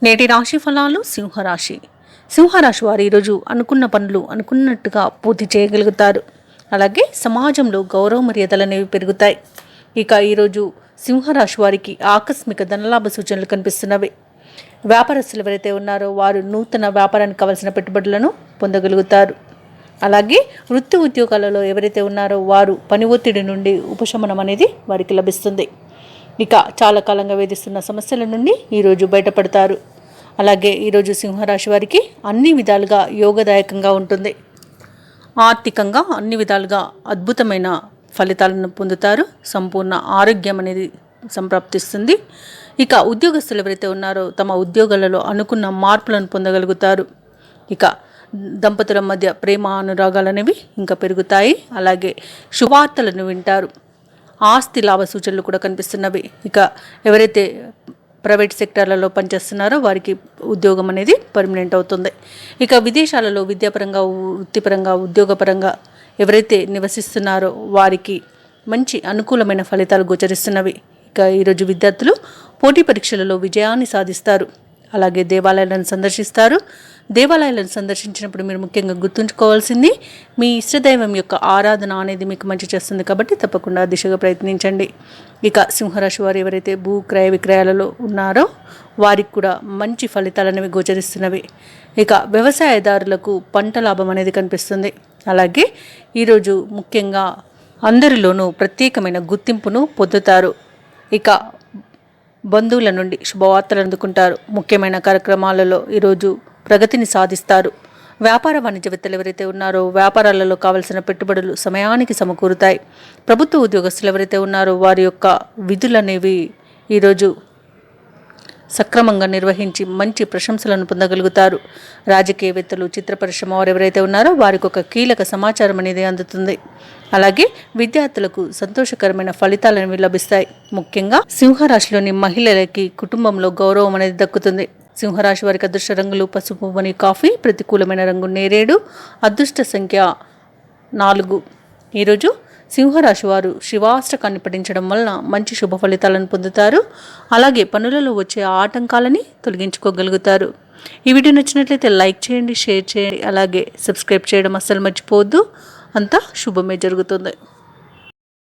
నేటి రాశి ఫలాలు సింహరాశి. సింహరాశి వారు ఈరోజు అనుకున్న పనులు అనుకున్నట్టుగా పూర్తి చేయగలుగుతారు. అలాగే సమాజంలో గౌరవ మర్యాదలు అనేవి పెరుగుతాయి. ఇక ఈరోజు సింహరాశి వారికి ఆకస్మిక ధనలాభ సూచనలు కనిపిస్తున్నవి. వ్యాపారస్తులు ఎవరైతే ఉన్నారో వారు నూతన వ్యాపారానికి కావలసిన పెట్టుబడులను పొందగలుగుతారు. అలాగే వృత్తి ఉద్యోగాలలో ఎవరైతే ఉన్నారో వారు పని ఒత్తిడి నుండి ఉపశమనం అనేది వారికి లభిస్తుంది. ఇక చాలా కాలంగా వేధిస్తున్న సమస్యల నుండి ఈరోజు బయటపడతారు. అలాగే ఈరోజు సింహరాశి వారికి అన్ని విధాలుగా యోగదాయకంగా ఉంటుంది. ఆర్థికంగా అన్ని విధాలుగా అద్భుతమైన ఫలితాలను పొందుతారు. సంపూర్ణ ఆరోగ్యం అనేది సంప్రాప్తిస్తుంది. ఇక ఉద్యోగస్తులు ఎవరైతే ఉన్నారో తమ ఉద్యోగాలలో అనుకున్న మార్పులను పొందగలుగుతారు. ఇక దంపతుల మధ్య ప్రేమ అనురాగాలు అనేవి ఇంకా పెరుగుతాయి. అలాగే శుభవార్తలను వింటారు. ఆస్తి లాభ సూచనలు కూడా కనిపిస్తున్నవి. ఇక ఎవరైతే ప్రైవేట్ సెక్టార్లలో పనిచేస్తున్నారో వారికి ఉద్యోగం అనేది పర్మనెంట్ అవుతుంది. ఇక విదేశాలలో విద్యాపరంగా, వృత్తిపరంగా, ఉద్యోగపరంగా ఎవరైతే నివసిస్తున్నారో వారికి మంచి అనుకూలమైన ఫలితాలు గోచరిస్తున్నవి. ఇక ఈరోజు విద్యార్థులు పోటీ పరీక్షలలో విజయాన్ని సాధిస్తారు. అలాగే దేవాలయాలను సందర్శిస్తారు. దేవాలయాలను సందర్శించినప్పుడు మీరు ముఖ్యంగా గుర్తుంచుకోవాల్సింది మీ ఇష్టదైవం యొక్క ఆరాధన అనేది మీకు మంచి చేస్తుంది. కాబట్టి తప్పకుండా దిశగా ప్రయత్నించండి. ఇక సింహరాశి వారు ఎవరైతే భూ క్రయ విక్రయాలలో ఉన్నారో వారికి కూడా మంచి ఫలితాలు అనేవి గోచరిస్తున్నవి. ఇక వ్యవసాయదారులకు పంట లాభం అనేది కనిపిస్తుంది. అలాగే ఈరోజు ముఖ్యంగా అందరిలోనూ ప్రత్యేకమైన గుర్తింపును పొందుతారు. ఇక బంధువుల నుండి శుభవార్తలు అందుకుంటారు. ముఖ్యమైన కార్యక్రమాలలో ఈరోజు ప్రగతిని సాధిస్తారు. వ్యాపార వాణిజ్యవేత్తలు ఎవరైతే ఉన్నారో వ్యాపారాలలో కావలసిన పెట్టుబడులు సమయానికి సమకూరుతాయి. ప్రభుత్వ ఉద్యోగస్తులు ఎవరైతే ఉన్నారో వారి యొక్క విధులు అనేవి ఈరోజు సక్రమంగా నిర్వహించి మంచి ప్రశంసలను పొందగలుగుతారు. రాజకీయవేత్తలు, చిత్ర పరిశ్రమ వారు ఎవరైతే ఉన్నారో వారికి ఒక కీలక సమాచారం అనేది అందుతుంది. అలాగే విద్యార్థులకు సంతోషకరమైన ఫలితాలు అనేవి లభిస్తాయి. ముఖ్యంగా సింహరాశిలోని మహిళలకి కుటుంబంలో గౌరవం అనేది దక్కుతుంది. సింహరాశి వారికి అదృష్ట రంగులు పసుపు మరియు కాఫీ, ప్రతికూలమైన రంగు నేరేడు, అదృష్ట సంఖ్య 4. ఈరోజు సింహరాశి వారు శివాష్టకాన్ని పఠించడం వలన మంచి శుభ ఫలితాలను పొందుతారు. అలాగే పనులలో వచ్చే ఆటంకాలని తొలగించుకోగలుగుతారు. ఈ వీడియో నచ్చినట్లయితే లైక్ చేయండి, షేర్ చేయండి, అలాగే సబ్స్క్రైబ్ చేయడం అస్సలు మర్చిపోవద్దు. అంతా శుభమే జరుగుతుంది.